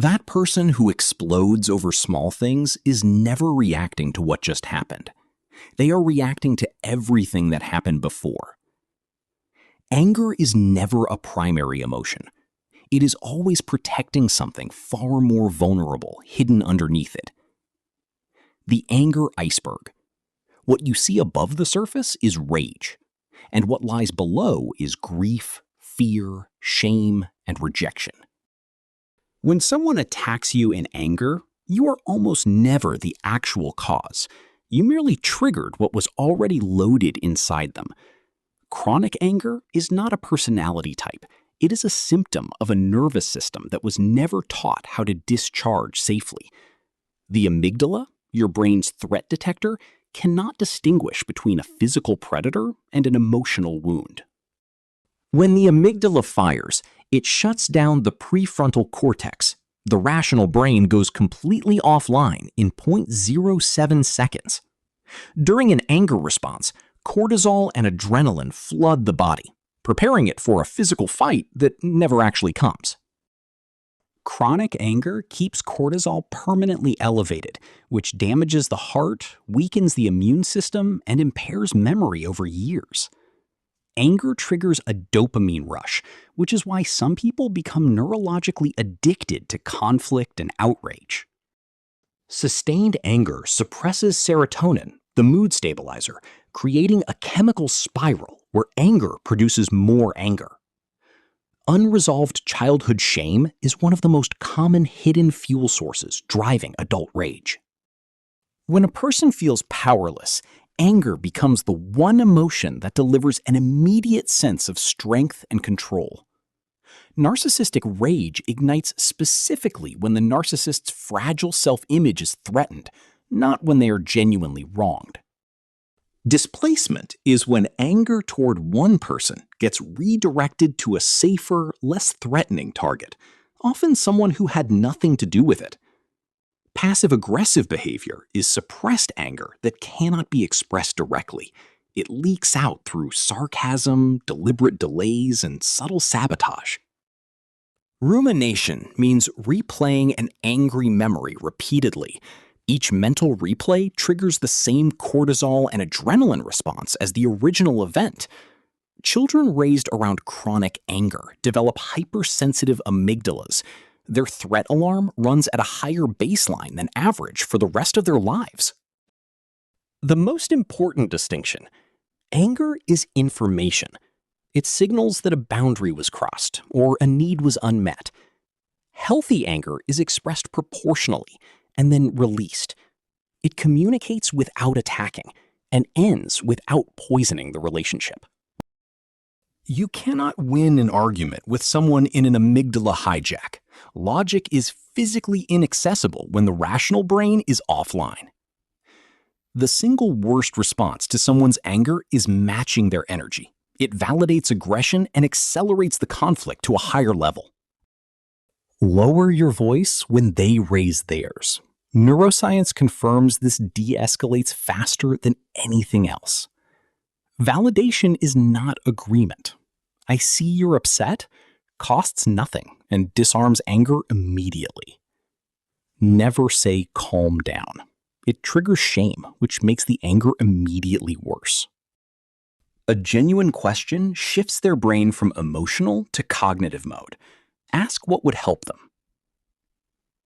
That person who explodes over small things is never reacting to what just happened. They are reacting to everything that happened before. Anger is never a primary emotion. It is always protecting something far more vulnerable hidden underneath it. The anger iceberg. What you see above the surface is rage, and what lies below is grief, fear, shame, and rejection. When someone attacks you in anger, you are almost never the actual cause. You merely triggered what was already loaded inside them. Chronic anger is not a personality type. It is a symptom of a nervous system that was never taught how to discharge safely. The amygdala, your brain's threat detector, cannot distinguish between a physical predator and an emotional wound. When the amygdala fires, it shuts down the prefrontal cortex. The rational brain goes completely offline in 0.07 seconds. During an anger response, cortisol and adrenaline flood the body, preparing it for a physical fight that never actually comes. Chronic anger keeps cortisol permanently elevated, which damages the heart, weakens the immune system, and impairs memory over years. Anger triggers a dopamine rush, which is why some people become neurologically addicted to conflict and outrage. Sustained anger suppresses serotonin, the mood stabilizer, creating a chemical spiral where anger produces more anger. Unresolved childhood shame is one of the most common hidden fuel sources driving adult rage. When a person feels powerless, anger becomes the one emotion that delivers an immediate sense of strength and control. Narcissistic rage ignites specifically when the narcissist's fragile self-image is threatened, not when they are genuinely wronged. Displacement is when anger toward one person gets redirected to a safer, less threatening target, often someone who had nothing to do with it. Passive-aggressive behavior is suppressed anger that cannot be expressed directly. It leaks out through sarcasm, deliberate delays, and subtle sabotage. Rumination means replaying an angry memory repeatedly. Each mental replay triggers the same cortisol and adrenaline response as the original event. Children raised around chronic anger develop hypersensitive amygdalas. Their threat alarm runs at a higher baseline than average for the rest of their lives. The most important distinction: anger is information. It signals that a boundary was crossed or a need was unmet. Healthy anger is expressed proportionally and then released. It communicates without attacking and ends without poisoning the relationship. You cannot win an argument with someone in an amygdala hijack. Logic is physically inaccessible when the rational brain is offline. The single worst response to someone's anger is matching their energy. It validates aggression and accelerates the conflict to a higher level. Lower your voice when they raise theirs. Neuroscience confirms this de-escalates faster than anything else. Validation is not agreement. I see you're upset costs nothing and disarms anger immediately. Never say calm down. It triggers shame, which makes the anger immediately worse. A genuine question shifts their brain from emotional to cognitive mode. Ask what would help them.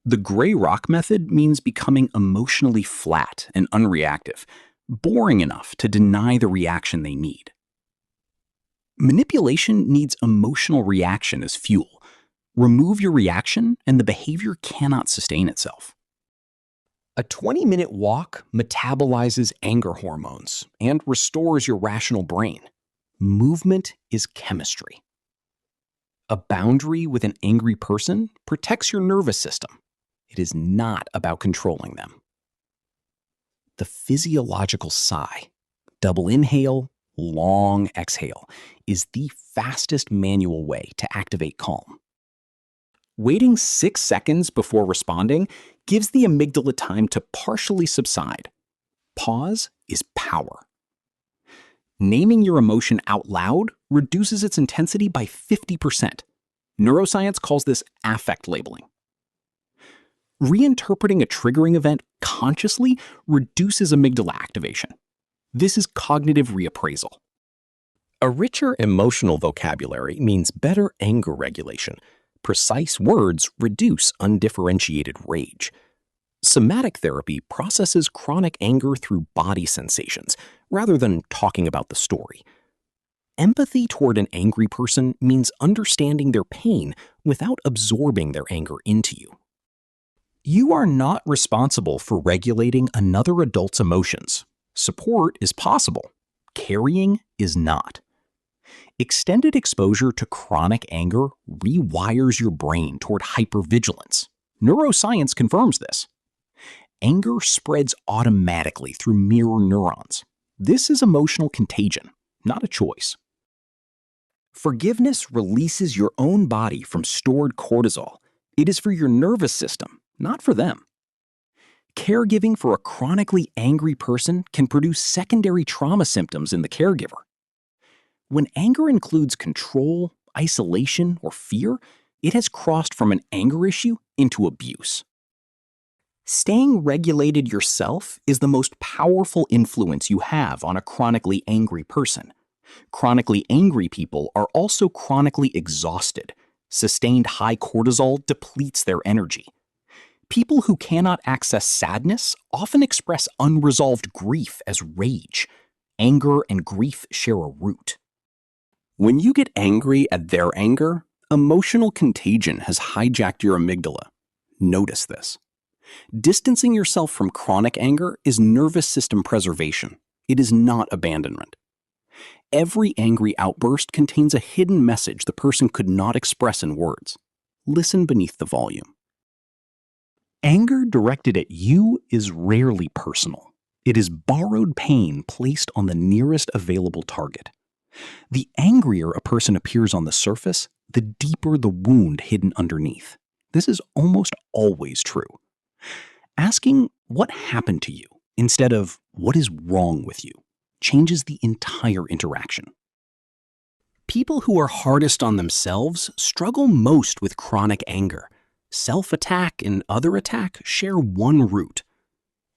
The gray rock method means becoming emotionally flat and unreactive, boring enough to deny the reaction they need. Manipulation needs emotional reaction as fuel. Remove your reaction and the behavior cannot sustain itself. A 20-minute walk metabolizes anger hormones and restores your rational brain. Movement is chemistry. A boundary with an angry person protects your nervous system. It is not about controlling them. The physiological sigh, double inhale, long exhale, is the fastest manual way to activate calm. Waiting 6 seconds before responding gives the amygdala time to partially subside. Pause is power. Naming your emotion out loud reduces its intensity by 50%. Neuroscience calls this affect labeling. Reinterpreting a triggering event consciously reduces amygdala activation. This is cognitive reappraisal. A richer emotional vocabulary means better anger regulation. Precise words reduce undifferentiated rage. Somatic therapy processes chronic anger through body sensations rather than talking about the story. Empathy toward an angry person means understanding their pain without absorbing their anger into you. You are not responsible for regulating another adult's emotions. Support is possible. Carrying is not. Extended exposure to chronic anger rewires your brain toward hypervigilance. Neuroscience confirms this. Anger spreads automatically through mirror neurons. This is emotional contagion, not a choice. Forgiveness releases your own body from stored cortisol. It is for your nervous system, not for them. Caregiving for a chronically angry person can produce secondary trauma symptoms in the caregiver. When anger includes control, isolation, or fear, it has crossed from an anger issue into abuse. Staying regulated yourself is the most powerful influence you have on a chronically angry person. Chronically angry people are also chronically exhausted. Sustained high cortisol depletes their energy. People who cannot access sadness often express unresolved grief as rage. Anger and grief share a root. When you get angry at their anger, emotional contagion has hijacked your amygdala. Notice this. Distancing yourself from chronic anger is nervous system preservation. It is not abandonment. Every angry outburst contains a hidden message the person could not express in words. Listen beneath the volume. Anger directed at you is rarely personal. It is borrowed pain placed on the nearest available target. The angrier a person appears on the surface, the deeper the wound hidden underneath. This is almost always true. Asking what happened to you instead of what is wrong with you changes the entire interaction. People who are hardest on themselves struggle most with chronic anger. Self-attack and other attack share one root.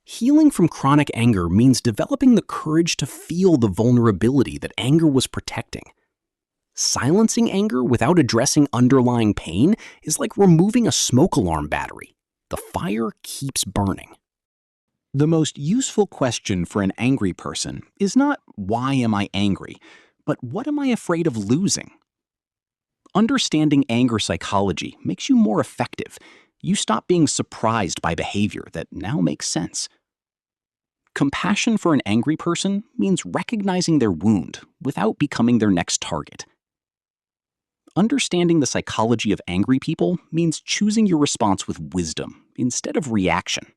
Healing from chronic anger means developing the courage to feel the vulnerability that anger was protecting. Silencing anger without addressing underlying pain is like removing a smoke alarm battery. The fire keeps burning. The most useful question for an angry person is not, why am I angry, but what am I afraid of losing? Understanding anger psychology makes you more effective. You stop being surprised by behavior that now makes sense. Compassion for an angry person means recognizing their wound without becoming their next target. Understanding the psychology of angry people means choosing your response with wisdom instead of reaction.